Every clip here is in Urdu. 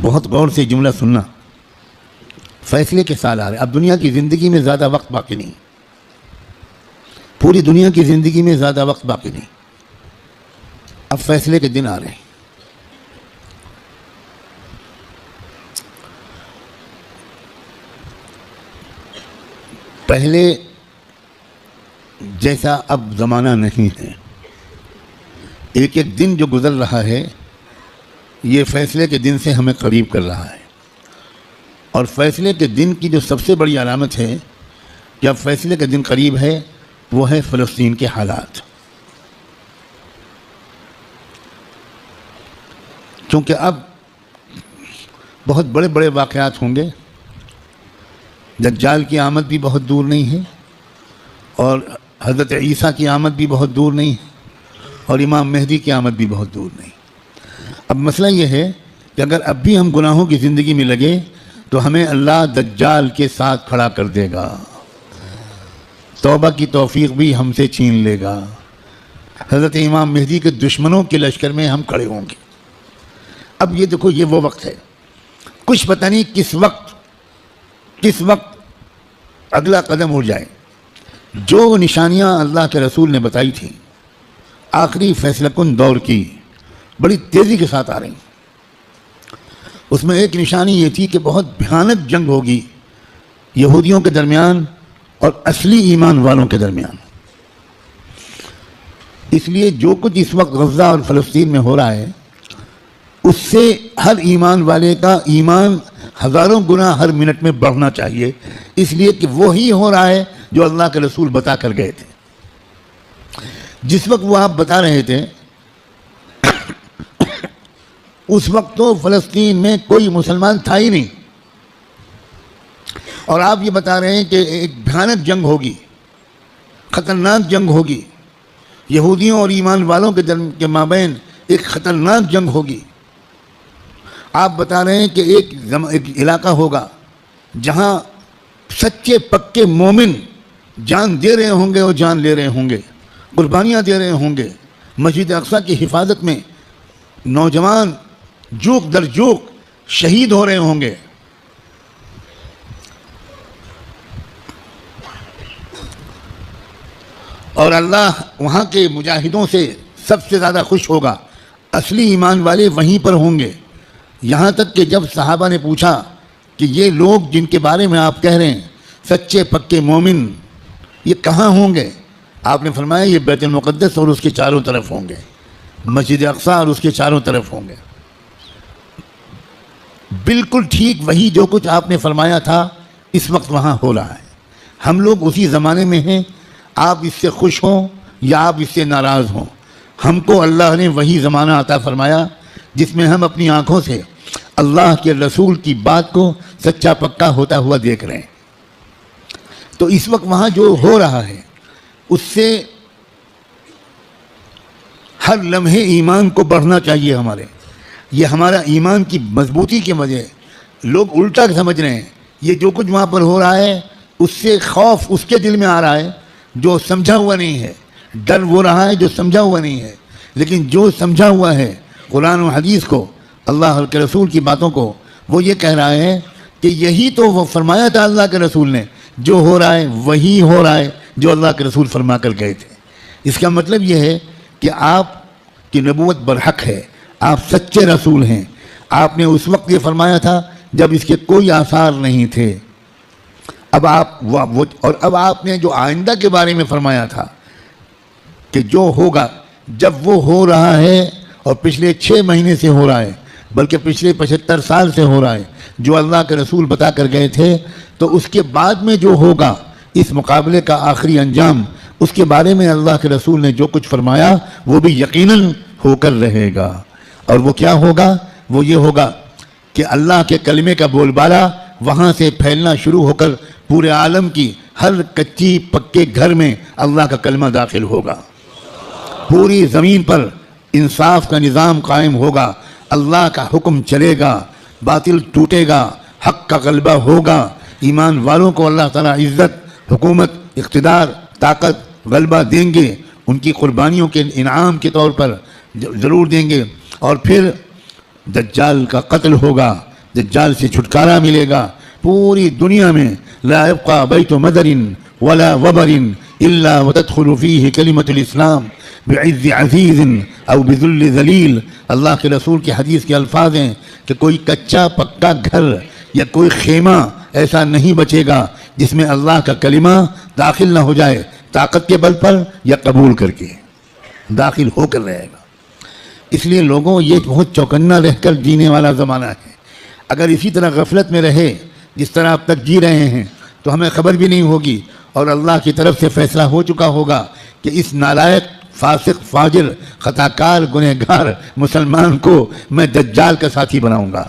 بہت غور سے جملہ سننا، فیصلے کے سال آ رہے ہیں. اب دنیا کی زندگی میں زیادہ وقت باقی نہیں، پوری دنیا کی زندگی میں زیادہ وقت باقی نہیں. اب فیصلے کے دن آ رہے ہیں. پہلے جیسا اب زمانہ نہیں ہے. ایک ایک دن جو گزر رہا ہے یہ فیصلے کے دن سے ہمیں قریب کر رہا ہے. اور فیصلے کے دن کی جو سب سے بڑی علامت ہے کہ اب فیصلے کا دن قریب ہے وہ ہے فلسطین کے حالات. کیونکہ اب بہت بڑے بڑے واقعات ہوں گے. دجال کی آمد بھی بہت دور نہیں ہے، اور حضرت عیسیٰ کی آمد بھی بہت دور نہیں ہے، اور امام مہدی کی آمد بھی بہت دور نہیں. اب مسئلہ یہ ہے کہ اگر اب بھی ہم گناہوں کی زندگی میں لگے تو ہمیں اللہ دجال کے ساتھ کھڑا کر دے گا، توبہ کی توفیق بھی ہم سے چھین لے گا. حضرت امام مہدی کے دشمنوں کے لشکر میں ہم کھڑے ہوں گے. اب یہ دیکھو، یہ وہ وقت ہے، کچھ پتہ نہیں کس وقت اگلا قدم اٹھ جائے. جو نشانیاں اللہ کے رسول نے بتائی تھیں آخری فیصلہ کن دور کی، بڑی تیزی کے ساتھ آ رہی ہیں. اس میں ایک نشانی یہ تھی کہ بہت بھیانک جنگ ہوگی یہودیوں کے درمیان اور اصلی ایمان والوں کے درمیان. اس لیے جو کچھ اس وقت غزہ اور فلسطین میں ہو رہا ہے اس سے ہر ایمان والے کا ایمان ہزاروں گنا ہر منٹ میں بڑھنا چاہیے، اس لیے کہ وہی ہو رہا ہے جو اللہ کے رسول بتا کر گئے تھے. جس وقت وہ آپ بتا رہے تھے اس وقت تو فلسطین میں کوئی مسلمان تھا ہی نہیں، اور آپ یہ بتا رہے ہیں کہ ایک بھیانک جنگ ہوگی، خطرناک جنگ ہوگی، یہودیوں اور ایمان والوں کے مابین ایک خطرناک جنگ ہوگی. آپ بتا رہے ہیں کہ ایک علاقہ ہوگا جہاں سچے پکے مومن جان دے رہے ہوں گے اور جان لے رہے ہوں گے، قربانیاں دے رہے ہوں گے. مسجد اقصیٰ کی حفاظت میں نوجوان جوک در جوک شہید ہو رہے ہوں گے. اور اللہ وہاں کے مجاہدوں سے سب سے زیادہ خوش ہوگا. اصلی ایمان والے وہیں پر ہوں گے. یہاں تک کہ جب صحابہ نے پوچھا کہ یہ لوگ جن کے بارے میں آپ کہہ رہے ہیں سچے پکے مومن، یہ کہاں ہوں گے؟ آپ نے فرمایا یہ بیت المقدس اور اس کے چاروں طرف ہوں گے، مسجد اقصیٰ اور اس کے چاروں طرف ہوں گے. بالکل ٹھیک وہی جو کچھ آپ نے فرمایا تھا اس وقت وہاں ہو رہا ہے. ہم لوگ اسی زمانے میں ہیں. آپ اس سے خوش ہوں یا آپ اس سے ناراض ہوں، ہم کو اللہ نے وہی زمانہ عطا فرمایا جس میں ہم اپنی آنکھوں سے اللہ کے رسول کی بات کو سچا پکا ہوتا ہوا دیکھ رہے ہیں. تو اس وقت وہاں جو ہو رہا ہے اس سے ہر لمحے ایمان کو بڑھنا چاہیے ہمارے. یہ ہمارا ایمان کی مضبوطی کی وجہ. لوگ الٹا سمجھ رہے ہیں یہ جو کچھ وہاں پر ہو رہا ہے اس سے خوف اس کے دل میں آ رہا ہے جو سمجھا ہوا نہیں ہے، ڈر وہ رہا ہے جو سمجھا ہوا نہیں ہے. لیکن جو سمجھا ہوا ہے قرآن و حدیث کو، اللہ کے رسول کی باتوں کو، وہ یہ کہہ رہا ہے کہ یہی تو وہ فرمایا تھا اللہ کے رسول نے، جو ہو رہا ہے وہی ہو رہا ہے جو اللہ کے رسول فرما کر گئے تھے. اس کا مطلب یہ ہے کہ آپ کی نبوت برحق ہے، آپ سچے رسول ہیں. آپ نے اس وقت یہ فرمایا تھا جب اس کے کوئی آثار نہیں تھے. اب آپ نے جو آئندہ کے بارے میں فرمایا تھا کہ جو ہوگا، جب وہ ہو رہا ہے اور پچھلے 6 مہینے سے ہو رہا ہے، بلکہ پچھلے 75 سال سے ہو رہا ہے، جو اللہ کے رسول بتا کر گئے تھے، تو اس کے بعد میں جو ہوگا اس مقابلے کا آخری انجام، اس کے بارے میں اللہ کے رسول نے جو کچھ فرمایا وہ بھی یقیناً ہو کر رہے گا. اور وہ کیا ہوگا؟ وہ یہ ہوگا کہ اللہ کے کلمے کا بول بالا وہاں سے پھیلنا شروع ہو کر پورے عالم کی ہر کچی پکے گھر میں اللہ کا کلمہ داخل ہوگا. پوری زمین پر انصاف کا نظام قائم ہوگا، اللہ کا حکم چلے گا، باطل ٹوٹے گا، حق کا غلبہ ہوگا. ایمان والوں کو اللہ تعالیٰ عزت، حکومت، اقتدار، طاقت، غلبہ دیں گے. ان کی قربانیوں کے انعام کے طور پر ضرور دیں گے. اور پھر دجال کا قتل ہوگا، دجال سے چھٹکارا ملے گا، پوری دنیا میں لا يبقى بیت مدر ولا وبر الا وتدخل فیہ کلمۃ الاسلام بعز عزیز او بذل ذلیل۔ اللہ کے رسول کی حدیث کے الفاظ ہیں کہ کوئی کچا پکا گھر یا کوئی خیمہ ایسا نہیں بچے گا جس میں اللہ کا کلمہ داخل نہ ہو جائے، طاقت کے بل پر یا قبول کر کے داخل ہو کر رہے گا۔ اس لیے لوگوں، یہ بہت چوکنا رہ کر جینے والا زمانہ ہے۔ اگر اسی طرح غفلت میں رہے جس طرح اب تک جی رہے ہیں تو ہمیں خبر بھی نہیں ہوگی، اور اللہ کی طرف سے فیصلہ ہو چکا ہوگا کہ اس نالائق، فاسق، فاجر، خطاکار، گنہگار مسلمان کو میں دجال کا ساتھی بناؤں گا۔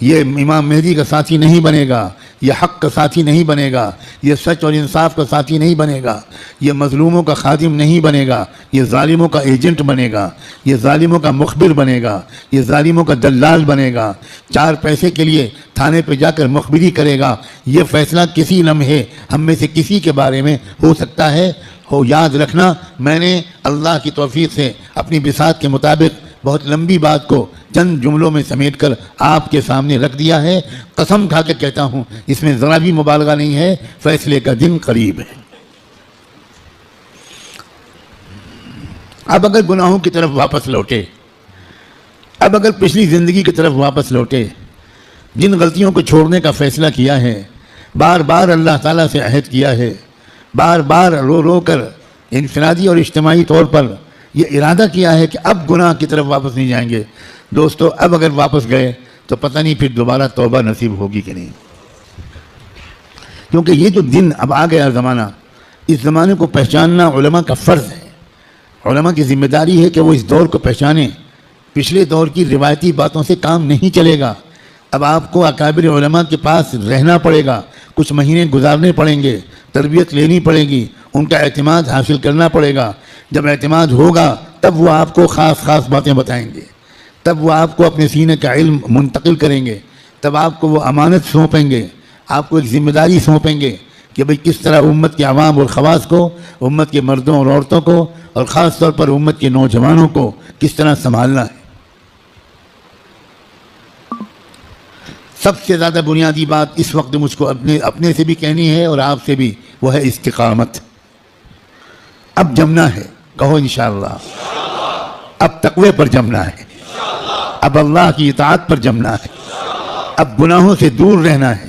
یہ امام مہدی کا ساتھی نہیں بنے گا، یہ حق کا ساتھی نہیں بنے گا، یہ سچ اور انصاف کا ساتھی نہیں بنے گا، یہ مظلوموں کا خادم نہیں بنے گا، یہ ظالموں کا ایجنٹ بنے گا، یہ ظالموں کا مخبر بنے گا، یہ ظالموں کا دلال بنے گا، 4 پیسے کے لیے تھانے پہ جا کر مخبری کرے گا۔ یہ فیصلہ کسی لمحے ہم میں سے کسی کے بارے میں ہو سکتا ہے۔ یاد رکھنا، میں نے اللہ کی توفیق سے اپنی بساط کے مطابق بہت لمبی بات کو چند جملوں میں سمیٹ کر آپ کے سامنے رکھ دیا ہے۔ قسم کھا کے کہتا ہوں، اس میں ذرا بھی مبالغہ نہیں ہے، فیصلے کا دن قریب ہے۔ اب اگر گناہوں کی طرف واپس لوٹے، اب اگر پچھلی زندگی کی طرف واپس لوٹے، جن غلطیوں کو چھوڑنے کا فیصلہ کیا ہے، بار بار اللہ تعالیٰ سے عہد کیا ہے، بار بار رو رو کر انفرادی اور اجتماعی طور پر یہ ارادہ کیا ہے کہ اب گناہ کی طرف واپس نہیں جائیں گے، دوستو اب اگر واپس گئے تو پتہ نہیں پھر دوبارہ توبہ نصیب ہوگی کہ نہیں، کیونکہ یہ جو دن اب آ گیا زمانہ، اس زمانے کو پہچاننا علماء کا فرض ہے۔ علماء کی ذمہ داری ہے کہ وہ اس دور کو پہچانیں۔ پچھلے دور کی روایتی باتوں سے کام نہیں چلے گا، اب آپ کو اکابر علماء کے پاس رہنا پڑے گا، کچھ مہینے گزارنے پڑیں گے، تربیت لینی پڑے گی، ان کا اعتماد حاصل کرنا پڑے گا۔ جب اعتماد ہوگا تب وہ آپ کو خاص باتیں بتائیں گے، تب وہ آپ کو اپنے سینے کا علم منتقل کریں گے، تب آپ کو وہ امانت سونپیں گے، آپ کو ایک ذمہ داری سونپیں گے کہ بھئی کس طرح امت کے عوام اور خواص کو، امت کے مردوں اور عورتوں کو، اور خاص طور پر امت کے نوجوانوں کو کس طرح سنبھالنا ہے۔ سب سے زیادہ بنیادی بات اس وقت مجھ کو اپنے سے بھی کہنی ہے اور آپ سے بھی، وہ ہے استقامت۔ اب جمنا ہے، کہو انشاءاللہ۔ اب تقوی پر جمنا ہے، اب اللہ کی اطاعت پر جمنا ہے، اب گناہوں سے دور رہنا ہے،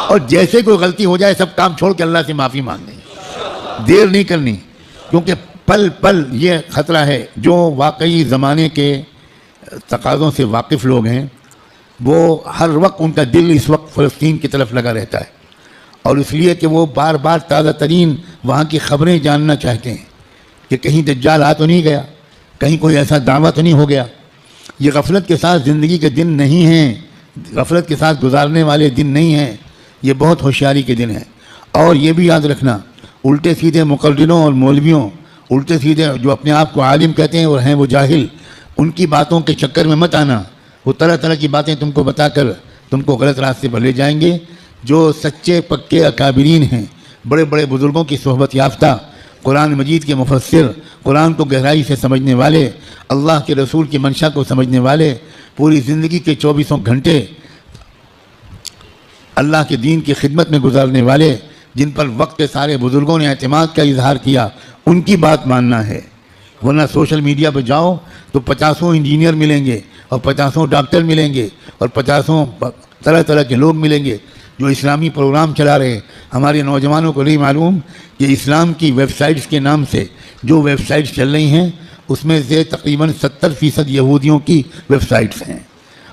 اور جیسے کوئی غلطی ہو جائے سب کام چھوڑ کے اللہ سے معافی مانگنی، دیر نہیں کرنی، کیونکہ پل پل یہ خطرہ ہے۔ جو واقعی زمانے کے تقاضوں سے واقف لوگ ہیں، وہ ہر وقت ان کا دل اس وقت فلسطین کی طرف لگا رہتا ہے، اور اس لیے کہ وہ بار بار تازہ ترین وہاں کی خبریں جاننا چاہتے ہیں کہ کہیں دجال آ تو نہیں گیا، کہیں کوئی ایسا دعویٰ تو نہیں ہو گیا۔ یہ غفلت کے ساتھ زندگی کے دن نہیں ہیں، غفلت کے ساتھ گزارنے والے دن نہیں ہیں، یہ بہت ہوشیاری کے دن ہیں۔ اور یہ بھی یاد رکھنا، الٹے سیدھے مقرروں اور مولویوں، الٹے سیدھے جو اپنے آپ کو عالم کہتے ہیں اور ہیں وہ جاہل، ان کی باتوں کے چکر میں مت آنا۔ وہ طرح طرح کی باتیں تم کو بتا کر تم کو غلط راستے پر لے جائیں گے۔ جو سچے پکے اکابرین ہیں، بڑے بڑے بزرگوں کی صحبت یافتہ، قرآن مجید کے مفسر، قرآن کو گہرائی سے سمجھنے والے، اللہ کے رسول کی منشا کو سمجھنے والے، پوری زندگی کے 24 گھنٹے اللہ کے دین کی خدمت میں گزارنے والے، جن پر وقت کے سارے بزرگوں نے اعتماد کا اظہار کیا، ان کی بات ماننا ہے۔ ورنہ سوشل میڈیا پہ جاؤ تو 50 انجینئر ملیں گے، اور 50 ڈاکٹر ملیں گے، اور 50 طرح طرح کے لوگ ملیں گے جو اسلامی پروگرام چلا رہے ہیں۔ ہمارے نوجوانوں کو نہیں معلوم کہ اسلام کی ویب سائٹس کے نام سے جو ویب سائٹس چل رہی ہیں، اس میں سے تقریباً 70% یہودیوں کی ویب سائٹس ہیں،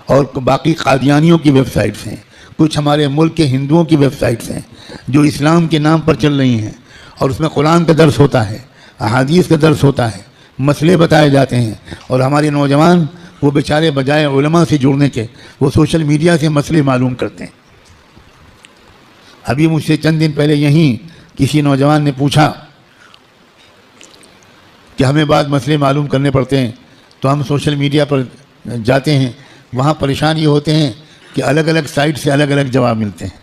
اور باقی قادیانیوں کی ویب سائٹس ہیں، کچھ ہمارے ملک کے ہندوؤں کی ویب سائٹس ہیں جو اسلام کے نام پر چل رہی ہیں، اور اس میں قرآن کا درس ہوتا ہے، احادیث کا درس ہوتا ہے، مسئلے بتائے جاتے ہیں، اور ہمارے نوجوان وہ بیچارے بجائے علماء سے جڑنے کے وہ سوشل میڈیا سے مسئلے معلوم کرتے ہیں۔ ابھی مجھ سے چند دن پہلے یہیں کسی نوجوان نے پوچھا کہ ہمیں بعض مسئلے معلوم کرنے پڑتے ہیں تو ہم سوشل میڈیا پر جاتے ہیں، وہاں پریشان یہ ہوتے ہیں کہ الگ الگ سائٹ سے الگ الگ جواب ملتے ہیں۔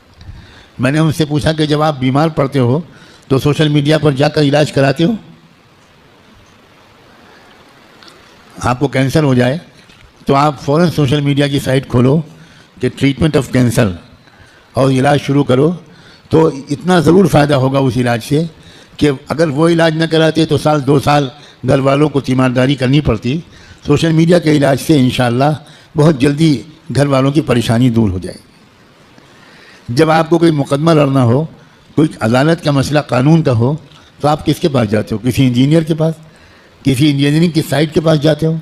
میں نے ان سے پوچھا کہ جب آپ بیمار پڑتے ہو تو سوشل میڈیا پر جا کر علاج کراتے ہو؟ آپ کو کینسر ہو جائے تو آپ فوراً سوشل میڈیا کی سائٹ کھولو کہ ٹریٹمنٹ آف کینسر اور علاج شروع کرو، تو اتنا ضرور فائدہ ہوگا اس علاج سے کہ اگر وہ علاج نہ کراتے تو سال 2 سال گھر والوں کو تیمارداری کرنی پڑتی. سوشل میڈیا کے علاج سے انشاءاللہ بہت جلدی گھر والوں کی پریشانی دور ہو جائے. جب آپ کو کوئی مقدمہ لڑنا ہو، کوئی عدالت کا مسئلہ قانون کا ہو، تو آپ کس کے پاس جاتے ہو؟ کسی انجینئر کے پاس، کسی انجینئرنگ کی سائٹ کے پاس جاتے ہو.